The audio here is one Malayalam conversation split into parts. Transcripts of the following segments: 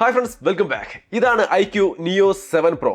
Hi friends, welcome back. ഇതാണ് IQOO Neo 7 Pro.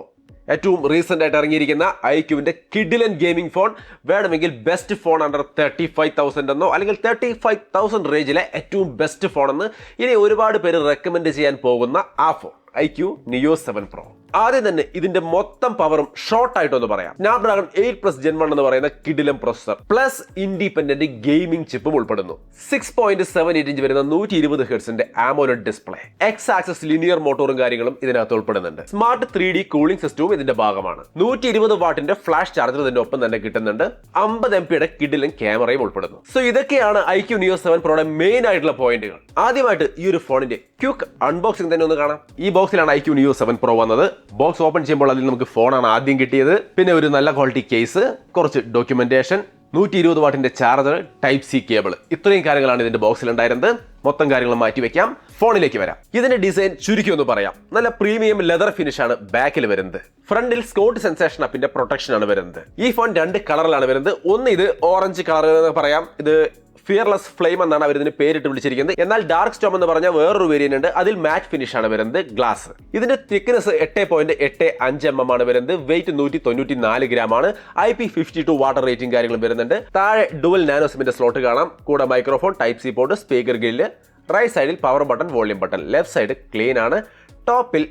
ഏറ്റവും റീസെന്റ് ആയിട്ട് ഇറങ്ങിയിരിക്കുന്ന IQOOന്റെ കിഡിലൻ ഗെയിമിംഗ് ഫോൺ. വേണമെങ്കിൽ ബെസ്റ്റ് ഫോൺ അണ്ടർ 35,000 എന്നോ അല്ലെങ്കിൽ 35,000 റേഞ്ചിലെ ഏറ്റവും ബെസ്റ്റ് ഫോൺ എന്ന് ഇനി ഒരുപാട് പേര് റെക്കമെൻഡ് ചെയ്യാൻ പോകുന്ന ആ ഫോൺ IQOO Neo 7 Pro. ആദ്യം തന്നെ ഇതിന്റെ മൊത്തം പവറും ഷോർട്ട് ആയിട്ടൊന്ന് പറയാം. Snapdragon 8+ Gen1 എന്ന് പറയുന്ന കിഡിലൻ പ്രൊസസർ പ്ലസ് ഇൻഡിപെൻഡന്റ് ഗെയിമിംഗ് ചിപ്പും ഉൾപ്പെടുന്നു. 6.78 ഇഞ്ച് വരുന്ന 120 ഹെർട്സിന്റെ AMOLED display, X axis linear മോട്ടോറും കാര്യങ്ങളും ഇതിനകത്ത് ഉൾപ്പെടുന്നുണ്ട്. സ്മാർട്ട് 3D കൂളിംഗ് സിസ്റ്റവും ഇതിന്റെ ഭാഗമാണ്. 120 വാട്ടിന്റെ ഫ്ലാഷ് ചാർജർ ഇതിന്റെ ഒപ്പം തന്നെ കിട്ടുന്നുണ്ട്. 50 MP കിഡിലൻ ക്യാമറയും ഉൾപ്പെടുന്നു. സോ ഇതൊക്കെയാണ് IQOO Neo 7 Proയുടെ മെയിൻ ആയിട്ടുള്ള പോയിന്റുകൾ. ആദ്യമായിട്ട് ഈ ഒരു ഫോണിന്റെ ക്വിക്ക് അൺബോക്സിംഗ് തന്നെ ഒന്ന് കാണാം. ഈ ബോക്സിലാണ് IQOO Neo 7 Pro വന്നത്. ബോക്സ് ഓപ്പൺ ചെയ്യുമ്പോൾ അതിൽ നമുക്ക് ഫോണാണ് ആദ്യം കിട്ടിയത്. പിന്നെ ഒരു നല്ല ക്വാളിറ്റി കേസ്, കുറച്ച് ഡോക്യുമെന്റേഷൻ, 120 വാട്ടിന്റെ ചാർജർ, ടൈപ്പ് സി കേബിൾ, ഇത്രയും കാര്യങ്ങളാണ് ഇതിന്റെ ബോക്സിൽ ഉണ്ടായിരുന്നത്. മൊത്തം കാര്യങ്ങൾ മാറ്റി വെക്കാം. ഫോണിലേക്ക് വരാം. ഇതിന്റെ ഡിസൈൻ ചുരുക്കി ഒന്ന് പറയാം. നല്ല പ്രീമിയം ലെതർ ഫിനിഷ് ആണ് ബാക്കിൽ വരുന്നത്. ഫ്രണ്ടിൽ സ്കോട്ട് സെൻസേഷൻ അപ്പിന്റെ പ്രൊട്ടക്ഷൻ ആണ് വരുന്നത്. ഈ ഫോൺ രണ്ട് കളറിലാണ് വരുന്നത്. ഒന്ന് ഇത് ഓറഞ്ച് കളർ എന്ന് പറയാം. ഇത് ഫിയർലെസ് ഫ്ലെയിം എന്നാണ് അവർ ഇതിന് പേരിട്ട് വിളിച്ചിരിക്കുന്നത്. എന്നാൽ ഡാർക്ക് സ്റ്റോം എന്ന് പറഞ്ഞാൽ വേറൊരു വേരിയന്റ് ഉണ്ട്. അതിൽ മാറ്റ് ഫിനിഷ് ആണ് വരുന്നത്. ഗ്ലാസ്. ഇതിന്റെ തിക്നെസ് 8.85 mm ആണ് വരുന്നത്. വെയിറ്റ് 194 ഗ്രാം ആണ്. IP52 വാട്ടർ റേറ്റിംഗ് കാര്യങ്ങളും വരുന്നുണ്ട്. താഴെ ഡുവൽ നാനോ സിമിന്റെ സ്ലോട്ട് കാണാം. കൂടെ microphone, type C port, speaker grill, right സൈഡിൽ power button, volume button, left side clean ആണ്. ടോപ്പിൽ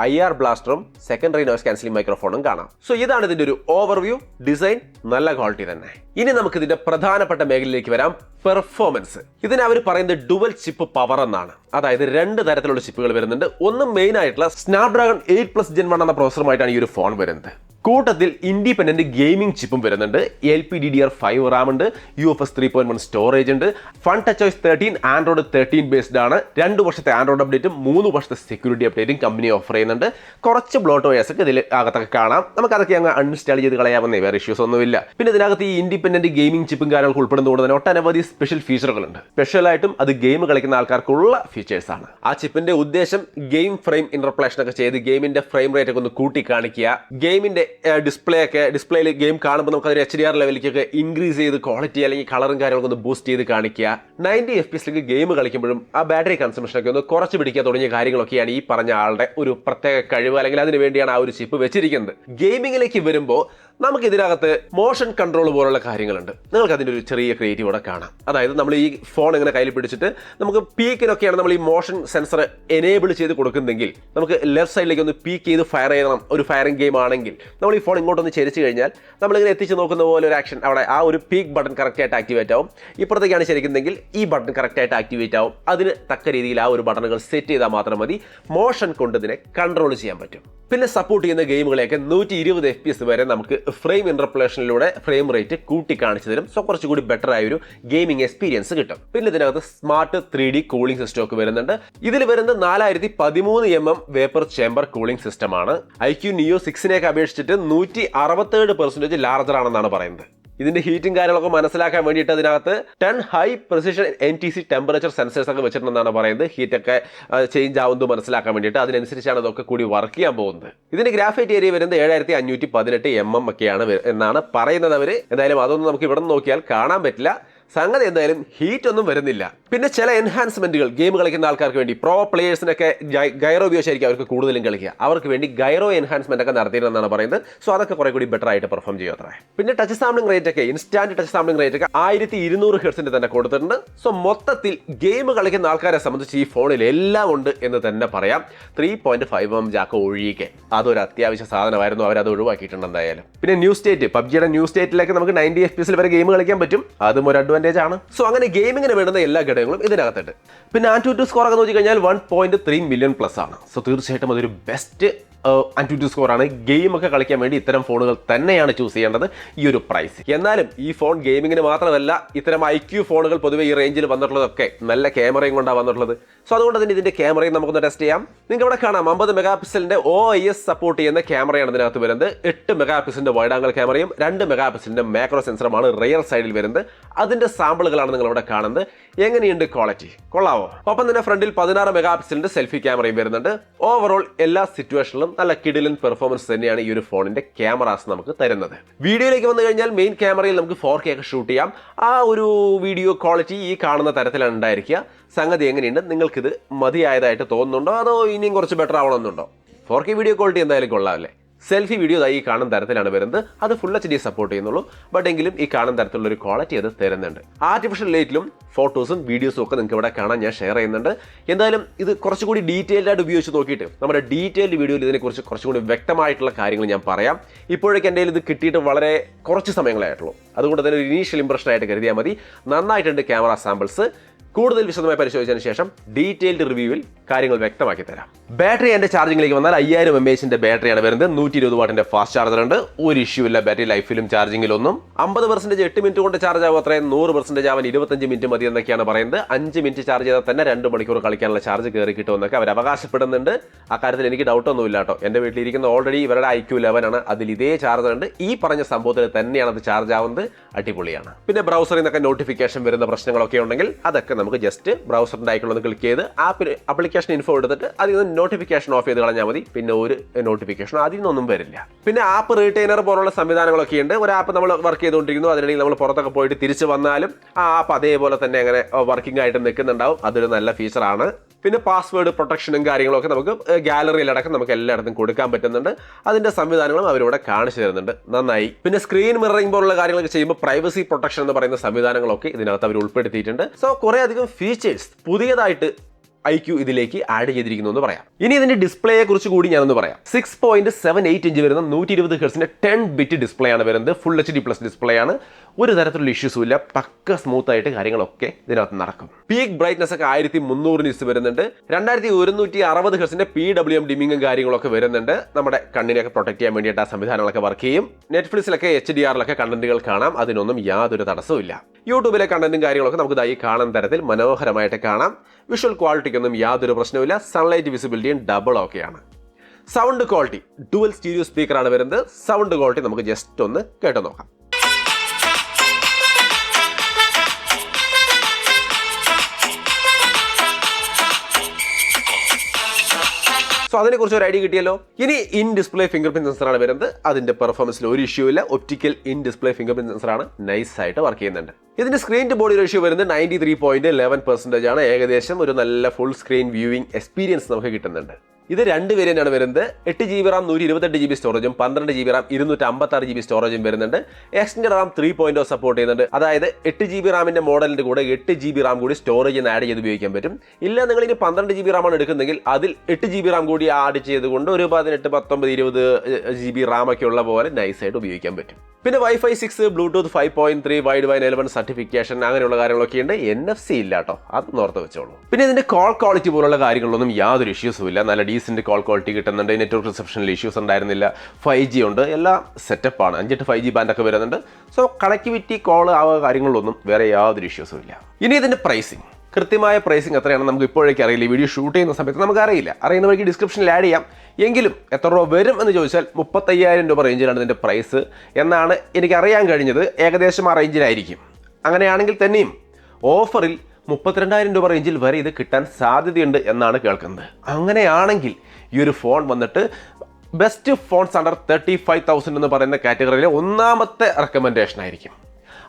IR ബ്ലാസ്റ്ററും സെക്കൻഡറി നോയ്സ് ക്യാൻസലിംഗ് മൈക്രോഫോണും കാണാം. സോ ഇതാണ് ഇതിന്റെ ഒരു ഓവർവ്യൂ. ഡിസൈൻ നല്ല ക്വാളിറ്റി തന്നെ. ഇനി നമുക്ക് ഇതിന്റെ പ്രധാനപ്പെട്ട മേഖലയിലേക്ക് വരാം. പെർഫോമൻസ്. ഇതിന് അവർ പറയുന്നത് ഡുവൽ ചിപ്പ് പവർ എന്നാണ്. അതായത് രണ്ട് തരത്തിലുള്ള ചിപ്പുകൾ വരുന്നുണ്ട്. ഒന്ന് മെയിൻ ആയിട്ടുള്ള Snapdragon 8+ Gen1 എന്ന പ്രോസസറുമായിട്ടാണ് ഈ ഒരു ഫോൺ വരുന്നത്. കൂട്ടത്തിൽ ഇൻഡിപെൻഡന്റ് ഗെയിമിംഗ് ചിപ്പും വരുന്നുണ്ട്. LPDDR5 റാം ഉണ്ട്. UFS 3.1 സ്റ്റോറേജ് ഉണ്ട്. Fun touch OS 13 Android 13 based ആണ്. 2 വർഷത്തെ ആൻഡ്രോയിഡ് അപ്ഡേറ്റും 3 വർഷത്തെ സെക്യൂരിറ്റി അപ്ഡേറ്റും കമ്പനി ഓഫർ ചെയ്യുന്നുണ്ട്. കുറച്ച് ബ്ലോട്ട് OS ഒക്കെ ഇതിൽ അകത്തൊക്കെ കാണാം. നമുക്ക് അതൊക്കെ അങ്ങ് അൺഇൻസ്റ്റാൾ ചെയ്ത് കളയാവുന്നേ, വേറെ ഇഷ്യൂസ് ഒന്നുമില്ല. പിന്നെ ഇതിനകത്ത് ഈ ഇൻഡിപെൻഡന്റ് ഗെയിമിംഗ് ചിപ്പും കാര്യങ്ങൾക്ക് ഉൾപ്പെടുന്നതുകൊണ്ട് തന്നെ ഒട്ടനവധി സ്പെഷ്യൽ ഫീച്ചറുകളുണ്ട്. സ്പെഷ്യലായിട്ടും അത് ഗെയിം കളിക്കുന്ന ആൾക്കാർക്കുള്ള ഫീച്ചേഴ്സ് ആണ്. ആ ചിപ്പിന്റെ ഉദ്ദേശം ഗെയിം ഫ്രെയിം ഇന്റർപ്ലേഷൻ ഒക്കെ ചെയ്ത് ഗെയിമിന്റെ ഫ്രെയിം റേറ്റ് ഒക്കെ ഒന്ന് കൂട്ടി കാണിക്കുക. ഗെയിമിന്റെ ഡിസ്പ്ലേയിൽ ഗെയിം കാണുമ്പോൾ നമുക്ക് അതിന് HDR ലെവലിലേക്കൊക്കെ ഇൻക്രീസ് ചെയ്ത് ക്വാളിറ്റി അല്ലെങ്കിൽ കളറും കാര്യങ്ങളൊക്കെ ഒന്ന് ബൂസ്റ്റ് ചെയ്ത് കാണിക്കുക. 90 FPS ഗെയിം കളിക്കുമ്പോഴും ആ ബാറ്ററി കൺസംഷനൊക്കെ ഒന്ന് കുറച്ച് പിടിക്കുക തുടങ്ങിയ കാര്യങ്ങളൊക്കെയാണ് ഈ പറഞ്ഞ ആളുടെ ഒരു പ്രത്യേക കഴിവ്, അല്ലെങ്കിൽ അതിന് വേണ്ടിയാണ് ആ ഒരു ചിപ്പ് വെച്ചിരിക്കുന്നത്. ഗെയിമിങ്ങിലേക്ക് വരുമ്പോൾ നമുക്ക് ഇതിനകത്ത് മോഷൻ കൺട്രോൾ പോലുള്ള കാര്യങ്ങളുണ്ട്. നിങ്ങൾക്ക് അതിൻ്റെ ഒരു ചെറിയ ക്രിയേറ്റീവ് ഇവിടെ കാണാം. അതായത് നമ്മൾ ഈ ഫോൺ ഇങ്ങനെ കയ്യിൽ പിടിച്ചിട്ട് നമുക്ക് പീക്കിനൊക്കെയാണ് നമ്മൾ ഈ മോഷൻ സെൻസർ എനേബിൾ ചെയ്ത് കൊടുക്കുന്നെങ്കിൽ നമുക്ക് ലെഫ്റ്റ് സൈഡിലേക്ക് ഒന്ന് പീക്ക് ചെയ്ത് ഫയർ ചെയ്യണം. ഒരു ഫയറിംഗ് ഗെയിം ആണെങ്കിൽ നമ്മൾ ഈ ഫോൺ ഇങ്ങോട്ടൊന്ന് ചെരിച്ച് കഴിഞ്ഞാൽ നമ്മളിങ്ങനെ എത്തിച്ച് നോക്കുന്ന പോലെ ഒരു ആക്ഷൻ അവിടെ ആ ഒരു പീക്ക് ബട്ടൺ കറക്റ്റായിട്ട് ആക്ടിവേറ്റ് ആവും. ഇപ്പുറത്തേക്കാണ് ശരിക്കുന്നെങ്കിൽ ഈ ബട്ടൺ കറക്റ്റായിട്ട് ആക്ടിവേറ്റ് ആവും. അതിന് തക്ക രീതിയിൽ ആ ഒരു ബട്ടണുകൾ സെറ്റ് ചെയ്താൽ മാത്രം മതി. മോഷൻ കൊണ്ട് ഇതിനെ കൺട്രോൾ ചെയ്യാൻ പറ്റും. പിന്നെ സപ്പോർട്ട് ചെയ്യുന്ന ഗെയിമുകളെയൊക്കെ 120 FPS വരെ നമുക്ക് ഫ്രെയിം ഇന്റർപോളേഷനിലൂടെ ഫ്രെയിം റേറ്റ് കൂട്ടി കാണിച്ചു തരും. സോ കുറച്ചുകൂടി ബെറ്റർ ആയ ഒരു ഗെയിമിംഗ് എക്സ്പീരിയൻസ് കിട്ടും. പിന്നെ ഇതിനകത്ത് സ്മാർട്ട് 3D കൂളിംഗ് സിസ്റ്റം ഒക്കെ വരുന്നുണ്ട്. ഇതിൽ വരുന്നത് 4013 mm vapour chamber cooling system ആണ്. IQOO Neo 6 അപേക്ഷിച്ചിട്ട് 167% ലാർജർ ആണെന്നാണ് പറയുന്നത്. ഇതിന്റെ ഹീറ്റും കാര്യങ്ങളൊക്കെ മനസ്സിലാക്കാൻ വേണ്ടിയിട്ട് അതിനകത്ത് 10 high precision NTC temperature sensors ഒക്കെ വെച്ചിട്ടുണ്ടെന്നാണ് പറയുന്നത്. ഹീറ്റൊക്കെ ചേഞ്ച് ആവുന്നത് മനസ്സിലാക്കാൻ വേണ്ടിയിട്ട് അതിനനുസരിച്ചാണ് അതൊക്കെ കൂടി വർക്ക് ചെയ്യാൻ പോകുന്നത്. ഇതിന്റെ ഗ്രാഫൈറ്റ് ഏരിയ വരുന്നത് 7518 mm ഒക്കെയാണ് എന്നാണ് പറയുന്നത് അവർ. എന്തായാലും അതൊന്നും നമുക്ക് ഇവിടെ നിന്ന് നോക്കിയാൽ കാണാൻ പറ്റില്ല. സംഗതി എന്തായാലും ഹീറ്റ് ഒന്നും വരുന്നില്ല. പിന്നെ ചില എൻഹാൻസ്മെന്റുകൾ ഗെയിം കളിക്കുന്ന ആൾക്കാർക്ക് വേണ്ടി, പ്രോ പ്ലേയേഴ്സിനൊക്കെ ഗൈറോ ഉപയോഗിച്ചായിരിക്കും അവർക്ക് കൂടുതലും കളിക്കുക. അവർക്ക് വേണ്ടി ഗൈറോ എൻഹാൻസ്മെന്റ് ഒക്കെ നടത്തിയിരുന്നെന്നാണ് പറയുന്നത്. സോ അതൊക്കെ കുറെ കൂടി ബെറ്റർ ആയിട്ട് പെർഫോം ചെയ്യും അത്രേ. പിന്നെ ടച്ച് സാമ്പിളിംഗ് റേറ്റ് ഒക്കെ, ഇൻസ്റ്റാന്റ് ടച്ച് സാമ്പിളിംഗ് റേറ്റ് ഒക്കെ 1200 ഹെർട്സിന്റെ തന്നെ കൊടുത്തിട്ടുണ്ട്. സോ മൊത്തത്തിൽ ഗെയിം കളിക്കുന്ന ആൾക്കാരെ സംബന്ധിച്ച് ഈ ഫോണിൽ എല്ലാം ഉണ്ട് എന്ന് തന്നെ പറയാം. 3.5 mm ജാക്ക് ഒഴികെ അതൊരു അത്യാവശ്യ സാധനമായിരുന്നു. അവരത് ഒഴിവാക്കിയിട്ടുണ്ട് എന്തായാലും. പിന്നെ ന്യൂ സ്റ്റേറ്റ്, PUBGയുടെ ന്യൂ സ്റ്റേറ്റിലേക്ക് നമുക്ക് 90 FPS വരെ ഗെയിം കളിക്കാൻ പറ്റും. അതും ഒരു അഡ്വാൻറ്റേജ് ആണ്. സോ അങ്ങനെ ഗെയിമിങ്ങിന് വേണ്ടുന്ന എല്ലാ ഘടകങ്ങളും ഇതിനകത്തുണ്ട്. പിന്നെ AnTuTu സ്കോർ ഒക്കെ നോക്കി കഴിഞ്ഞാൽ 1.3 മില്യൺ പ്ലസ് ആണ്. സോ തീർച്ചയായിട്ടും അതൊരു ബെസ്റ്റ് AnTuTu സ്കോർ ആണ്. ഗെയിം ഒക്കെ കളിക്കാൻ വേണ്ടി ഇത്തരം ഫോണുകൾ തന്നെയാണ് ചൂസ് ചെയ്യേണ്ടത് ഈ ഒരു പ്രൈസ്. എന്നാലും ഈ ഫോൺ ഗെയിമിങ്ങിന് മാത്രമല്ല, ഇത്തരം IQOO ഫോണുകൾ പൊതുവെ ഈ റേഞ്ചിൽ വന്നിട്ടുള്ളതൊക്കെ നല്ല ക്യാമറയും കൊണ്ടാണ് വന്നിട്ടുള്ളത്. സോ അതുകൊണ്ട് തന്നെ ഇതിന്റെ ക്യാമറയും നമുക്കൊന്ന് ടെസ്റ്റ് ചെയ്യാം. നിങ്ങൾക്ക് ഇവിടെ കാണാം 50 മെഗാപിക്സലിന്റെ OIS സപ്പോർട്ട് ചെയ്യുന്ന ക്യാമറയാണ് ഇതിനകത്ത് വരുന്നത്. 8 മെഗാപിക്സലിന്റെ വൈഡ് ആംഗിൾ ക്യാമറയും 2 മെഗാപിക്സലിന്റെ മാക്രോ സെൻസറുമാണ് റിയർ സൈഡിൽ വരുന്നത്. അതിന്റെ സാമ്പിളുകളാണ് നിങ്ങൾ ഇവിടെ കാണുന്നത്. എങ്ങനെയുണ്ട് ക്വാളിറ്റി? കൊള്ളാവോ? ഒപ്പം തന്നെ ഫ്രണ്ടിൽ 16 മെഗാപിക്സലിന്റെ സെൽഫി ക്യാമറയും വരുന്നുണ്ട്. ഓവറോൾ എല്ലാ സിറ്റുവേഷനിലും നല്ല കിഡിലൻ പെർഫോമൻസ് തന്നെയാണ് ഈ ഒരു ഫോണിന്റെ ക്യാമറാസ് നമുക്ക് തരുന്നത്. വീഡിയോയിലേക്ക് വന്നു കഴിഞ്ഞാൽ മെയിൻ ക്യാമറയിൽ നമുക്ക് 4K ഒക്കെ ഷൂട്ട് ചെയ്യാം. ആ ഒരു വീഡിയോ ക്വാളിറ്റി ഈ കാണുന്ന തരത്തിലാണ് ഉണ്ടായിരിക്കുക. സംഗതി എങ്ങനെയുണ്ട്, നിങ്ങൾക്കിത് മതിയായതായിട്ട് തോന്നുന്നുണ്ടോ അതോ ഇനിയും കുറച്ച് ബെറ്റർ ആവണമെന്നുണ്ടോ? 4K വീഡിയോ ക്വാളിറ്റി എന്തായാലും കൊള്ളാമല്ലേ. സെൽഫി വീഡിയോ ഈ കാണുന്ന തരത്തിലാണ് വരുന്നത്. അത് ഫുൾ HD സപ്പോർട്ട് ചെയ്യുന്നുള്ളൂ. ബട്ട് എങ്കിലും ഈ കാണുന്ന തരത്തിലുള്ള ഒരു ക്വാളിറ്റി അത് തരുന്നുണ്ട്. ആർട്ടിഫിഷ്യൽ ലൈറ്റിലും ഫോട്ടോസും വീഡിയോസും ഒക്കെ നിങ്ങൾക്ക് ഇവിടെ കാണാൻ ഞാൻ ഷെയർ ചെയ്യുന്നുണ്ട്. എന്തായാലും ഇത് കുറച്ചുകൂടി ഡീറ്റെയിൽഡ് ആയിട്ട് ഉപയോഗിച്ച് നോക്കിയിട്ട് നമ്മുടെ ഡീറ്റെയിൽഡ് വീഡിയോയിൽ ഇതിനെക്കുറിച്ച് കുറച്ചുകൂടി വ്യക്തമായിട്ടുള്ള കാര്യങ്ങൾ ഞാൻ പറയാം. ഇപ്പോഴേക്ക് എൻ്റെ ഇത് കിട്ടിയിട്ട് വളരെ കുറച്ച് സമയങ്ങളായിട്ടുള്ളൂ. അതുകൊണ്ട് തന്നെ ഒരു ഇനീഷ്യൽ ഇംപ്രഷനായിട്ട് കരുതിയാൽ മതി. നന്നായിട്ടുണ്ട് ക്യാമറ സാമ്പിൾസ്. കൂടുതൽ വിശദമായി പരിശോധിച്ചതിന് ശേഷം ഡീറ്റെയിൽഡ് റിവ്യൂവിൽ കാര്യങ്ങൾ വ്യക്തമാക്കി തരാം. ബാറ്ററി എൻ്റെ ചാർജിങ്ങിലേക്ക് വന്നാൽ 5000 mAh ബാറ്ററിയാണ് വരുന്നത്. 120 വാട്ടിന്റെ ഫാസ്റ്റ് ചാർജർ ഉണ്ട്. ഒരു ഇഷ്യൂ ഇല്ല ബാറ്ററി ലൈഫിലും ചാർജിങ്ങിലൊന്നും. 50% 8 മിനിറ്റ് കൊണ്ട് ചാർജ് ആവും. അത്രയും 100% ആവാൻ 25 മിനിറ്റ് മതി എന്നൊക്കെയാണ് പറയുന്നത്. 5 മിനിറ്റ് ചാർജ് ചെയ്താൽ തന്നെ 2 മണിക്കൂർ കളിക്കാനുള്ള ചാർജ് കയറി കിട്ടുമെന്നൊക്കെ അവർ അവകാശപ്പെടുന്നുണ്ട്. ആ കാര്യത്തിൽ എനിക്ക് ഡൗട്ടൊന്നുമില്ല കേട്ടോ. എൻ്റെ വീട്ടിലിരിക്കുന്ന ഓൾറെഡി ഇവരുടെ IQOO 11 ആണ്. അതിൽ ഇതേ ചാർജർ ഉണ്ട്. ഈ പറഞ്ഞ സംഭവത്തിൽ തന്നെയാണ് അത് ചാർജ് ആവുന്നത്. അടിപൊളിയാണ്. പിന്നെ ബ്രൗസറിൽ നിന്നൊക്കെ നോട്ടിഫിക്കേഷൻ വരുന്ന പ്രശ്നങ്ങളൊക്കെ ഉണ്ടെങ്കിൽ അതൊക്കെ നമുക്ക് ജസ്റ്റ് ബ്രൗസറിൻ്റെ ഐക്കണിൽ ക്ലിക്ക് ചെയ്ത് ആപ്ലിക്കേഷൻ ഇൻഫോ എടുത്തിട്ട് അതിൽ നിന്ന് നോട്ടിഫിക്കേഷൻ ഓഫ് ചെയ്ത് കളഞ്ഞാൽ മതി. പിന്നെ ഒരു നോട്ടിഫിക്കേഷൻ അതിൽ നിന്നൊന്നും വരില്ല. പിന്നെ ആപ്പ് റീറ്റെയിനർ പോലുള്ള സംവിധാനങ്ങളൊക്കെ ഉണ്ട്. ഒരു ആപ്പ് നമ്മൾ വർക്ക് ചെയ്തുകൊണ്ടിരിക്കുന്നു, അതിനിടയിൽ നമ്മൾ പുറത്തൊക്കെ പോയിട്ട് തിരിച്ച് വന്നാലും ആ ആപ്പ് അതേപോലെ തന്നെ അങ്ങനെ വർക്കിംഗ് ആയിട്ട് നിൽക്കുന്നുണ്ടാവും. അതൊരു നല്ല ഫീച്ചറാണ്. പിന്നെ പാസ്വേഡ് പ്രൊട്ടക്ഷനും കാര്യങ്ങളൊക്കെ നമുക്ക് ഗാലറിയിലടക്കം നമുക്ക് എല്ലായിടത്തും കൊടുക്കാൻ പറ്റുന്നുണ്ട്. അതിന്റെ സംവിധാനങ്ങളും അവരിവിടെ കാണിച്ചു തരുന്നുണ്ട്. നന്നായി. പിന്നെ സ്ക്രീൻ മിററിംഗ് പോലുള്ള കാര്യങ്ങളൊക്കെ ചെയ്യുമ്പോൾ പ്രൈവസി പ്രൊട്ടക്ഷൻ എന്ന് പറയുന്ന സംവിധാനങ്ങളൊക്കെ ഇതിനകത്ത് അവർ ഉൾപ്പെടുത്തിയിട്ടുണ്ട്. സോ കുറേ അധികം ഫീച്ചേഴ്സ് പുതിയതായിട്ട് IQOO ഇതിലേക്ക് ആഡ് ചെയ്തിരിക്കുന്നു എന്ന് പറയാം. ഇനി ഇതിന്റെ ഡിസ്പ്ലേയെ കുറിച്ച് കൂടി ഞാനൊന്ന് പറയാം. 6.78 ഇഞ്ച് വരുന്ന 120 ഹെർട്സിന്റെ 10 ബിറ്റ് ഡിസ്പ്ലേ ആണ് വരുന്നത്. ഫുൾ HD+ ഡിസ്പ്ലേ ആണ്. ഒരു തരത്തിലുള്ള ഇഷ്യൂസും ഇല്ല. പക്ക സ്മൂത്ത് ആയിട്ട് കാര്യങ്ങളൊക്കെ ഇതിനകത്ത് നടക്കും. പീക്ക് ബ്രൈറ്റ്നസ് ഒക്കെ 1300 നിറ്റ്സ് വരുന്നുണ്ട്. 2160 ഹെർട്സിന്റെ PWM ഡിമ്മിങ്ങും കാര്യങ്ങളൊക്കെ വരുന്നുണ്ട്. നമ്മുടെ കണ്ണിനെയൊക്കെ പ്രൊട്ടക്ട് ചെയ്യാൻ വേണ്ടിയിട്ട് ആ സംവിധാനങ്ങളൊക്കെ വർക്ക് ചെയ്യും. നെറ്റ്ഫ്ലിക്സിലൊക്കെ HDR-ലൊക്കെ കണ്ടന്റുകൾ കാണാം. അതിനൊന്നും യാതൊരു തടസ്സവും ഇല്ല. യൂട്യൂബിലെ കണ്ടന്റും കാര്യങ്ങളൊക്കെ നമുക്ക് ഈ കാണുന്ന തരത്തിൽ മനോഹരമായിട്ട് കാണാം. വിഷ്വൽ ക്വാളിറ്റിക്കൊന്നും യാതൊരു പ്രശ്നവുമില്ല. സൺലൈറ്റ് വിസിബിലിറ്റിയും ഡബിൾ ഓക്കെയാണ്. സൗണ്ട് ക്വാളിറ്റി ഡുവൽ സ്റ്റീരിയോ സ്പീക്കറാണ് വരുന്നത്. സൗണ്ട് ക്വാളിറ്റി നമുക്ക് ജസ്റ്റ് ഒന്ന് കേട്ടു നോക്കാം. സോ അതിനെക്കുറിച്ച് ഒരു ഐഡിയ കിട്ടിയല്ലോ. ഇനി ഇൻ ഡിസ്പ്ലേ ഫിംഗർ പ്രിന്റ് സെൻസറാണ് വരുന്നത്. അതിന്റെ പെർഫോമൻസിൽ ഒരു ഇഷ്യൂ ഇല്ല. Optical in display fingerprint സെൻസറാണ്. നൈസ് ആയിട്ട് വർക്ക് ചെയ്യുന്നുണ്ട്. ഇതിന്റെ സ്ക്രീൻ ടു ബോഡി റേഷ്യോ വരുന്നത് 93.11% ആണ്. ഏകദേശം ഒരു നല്ല ഫുൾ സ്ക്രീൻ വ്യൂവിംഗ് എക്സ്പീരിയൻസ് നമുക്ക് കിട്ടുന്നുണ്ട്. ഇത് 2 വേരിയന്റ് ആണ് വരുന്നത്. 8GB RAM 128GB സ്റ്റോറേജും 12GB RAM 256GB സ്റ്റോറേജും വരുന്നുണ്ട്. എക്സ്റ്റൻഡ് RAM 3.0 സപ്പോർട്ട് ചെയ്യുന്നുണ്ട്. അതായത് 8GB റാമിന്റെ മോഡലിന്റെ കൂടെ 8GB RAM കൂടി സ്റ്റോറേജ് ആഡ് ചെയ്ത് ഉപയോഗിക്കാൻ പറ്റും. ഇല്ല നിങ്ങൾ ഇനി 12GB RAM ആണ് എടുക്കുന്നെങ്കിൽ അതിൽ 8GB RAM കൂടി ആഡ് ചെയ്തുകൊണ്ട് ഒരു 18, 19, 20GB RAM ഒക്കെ ഉള്ള പോലെ നൈസായിട്ട് ഉപയോഗിക്കാൻ പറ്റും. പിന്നെ Wi-Fi 6, Bluetooth 5.3, Wideband 11 സർട്ടിഫിക്കേഷൻ അങ്ങനെയുള്ള കാര്യങ്ങളൊക്കെ ഉണ്ട്. NFC ഇല്ല കേട്ടോ, അത് ഓർത്ത് വെച്ചോളൂ. പിന്നെ ഇതിന്റെ കോൾ ക്വാളിറ്റി പോലുള്ള കാര്യങ്ങളൊന്നും യാതൊരു ഇഷ്യൂസും ഇല്ല. നല്ല ഡീസന്റ് കോൾ ക്വാളിറ്റി കിട്ടുന്നുണ്ട്. നെറ്റ്വർക്ക് റിസപ്ഷനിൽ ഇഷ്യൂസ് ഉണ്ടായിരുന്നില്ല. 5G ഉണ്ട്. എല്ലാം സെറ്റപ്പാണ്. 5 5G ബാൻഡൊക്കെ വരുന്നുണ്ട്. സോ കണക്ടിവിറ്റി കോൾ ആ കാര്യങ്ങളിലൊന്നും വേറെ യാതൊരു ഇഷ്യൂസും ഇല്ല. ഇനി ഇതിന്റെ പ്രൈസിങ്, കൃത്യമായ പ്രൈസിങ് എത്രയാണെന്ന് നമുക്ക് ഇപ്പോഴേക്ക് അറിയില്ല. വീഡിയോ ഷൂട്ട് ചെയ്യുന്ന സമയത്ത് നമുക്ക് അറിയില്ല. അറിയുന്ന വഴിക്ക് ഡിസ്ക്രിപ്ഷനിൽ ആഡ് ചെയ്യാം. എങ്കിലും എത്ര രൂപ വരും എന്ന് ചോദിച്ചാൽ 35,000 രൂപ റേഞ്ചിലാണ് ഇതിൻ്റെ പ്രൈസ് എന്നാണ് എനിക്ക് അറിയാൻ കഴിഞ്ഞത്. ഏകദേശം ആ റേഞ്ചിലായിരിക്കും. അങ്ങനെയാണെങ്കിൽ തന്നെയും ഓഫറിൽ 32,000 രൂപ റേഞ്ചിൽ വരെ ഇത് കിട്ടാൻ സാധ്യതയുണ്ട് എന്നാണ് കേൾക്കുന്നത്. അങ്ങനെയാണെങ്കിൽ ഈ ഒരു ഫോൺ വന്നിട്ട് ബെസ്റ്റ് ഫോൺസ് അണ്ടർ 35,000 എന്ന് പറയുന്ന കാറ്റഗറിയിലെ ഒന്നാമത്തെ റെക്കമെൻഡേഷൻ ആയിരിക്കും.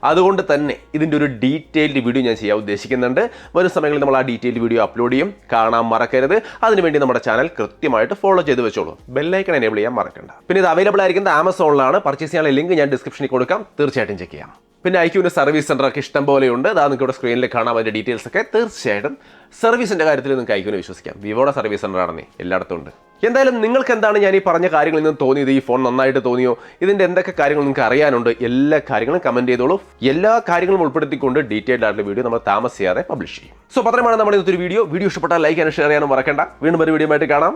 അതുകൊണ്ട് തന്നെ ഇതിൻ്റെ ഒരു ഡീറ്റെയിൽഡ് വീഡിയോ ഞാൻ ചെയ്യാൻ ഉദ്ദേശിക്കുന്നുണ്ട്. വരും സമയങ്ങളിൽ നമ്മൾ ആ ഡീറ്റെയിൽഡ് വീഡിയോ അപ്ലോഡ് ചെയ്യും. കാണാൻ മറക്കരുത്. അതിനുവേണ്ടി നമ്മുടെ ചാനൽ കൃത്യമായിട്ട് ഫോളോ ചെയ്ത് വെച്ചോളൂ. ബെല്ലൈക്കൺ എനേബിൾ ചെയ്യാൻ മറക്കണ്ട. പിന്നെ ഇത് അവൈലബിൾ ആയിരിക്കുന്നത് ആമസോണിലാണ്. പർച്ചേസ് ചെയ്യാനുള്ള ലിങ്ക് ഞാൻ ഡിസ്ക്രിപ്ഷനിൽ കൊടുക്കാം. തീർച്ചയായിട്ടും ചെക്ക് ചെയ്യാം. പിന്നെ IQOOന്റെ സർവീസ് സെൻ്ററൊക്കെ ഇഷ്ടം പോലെയുണ്ട്. അതാ നിങ്ങൾക്ക് ഇവിടെ സ്ക്രീനിൽ കാണാം. അതിൻ്റെ ഡീറ്റെയിൽസ് ഒക്കെ തീർച്ചയായിട്ടും സർവീസിൻ്റെ കാര്യത്തിൽ നിങ്ങൾക്ക് IQOOനെ വിശ്വസിക്കാം. വിവോയുടെ സർവീസ് സെൻ്റർ ആണെന്നേ എല്ലായിടത്തും ഉണ്ട്. എന്തായാലും നിങ്ങൾക്ക് എന്താണ് ഞാൻ ഈ പറഞ്ഞ കാര്യങ്ങളിൽ നിന്ന് തോന്നിയത്? ഈ ഫോൺ നന്നായിട്ട് തോന്നിയോ? ഇതിൻ്റെ എന്തൊക്കെ കാര്യങ്ങൾ നിങ്ങൾക്ക് അറിയാനുണ്ട്? എല്ലാ കാര്യങ്ങളും കമൻറ്റ് ചെയ്തോളൂ. എല്ലാ കാര്യങ്ങളും ഉൾപ്പെടുത്തിക്കൊണ്ട് ഡീറ്റെയിൽഡ് ആയിട്ടുള്ള വീഡിയോ നമ്മൾ താമസിയാതെ പബ്ലിഷ് ചെയ്യും. സോ പത്രമാണ് നമ്മുടെ ഇന്നത്തെ ഒരു വീഡിയോ ഇഷ്ടപ്പെട്ടാൽ ലൈക്ക് ചെയ്യാനും ഷെയർ ചെയ്യാനും മറക്കണ്ട. വീണ്ടും ഒരു വീഡിയോ ആയിട്ട് കാണാം.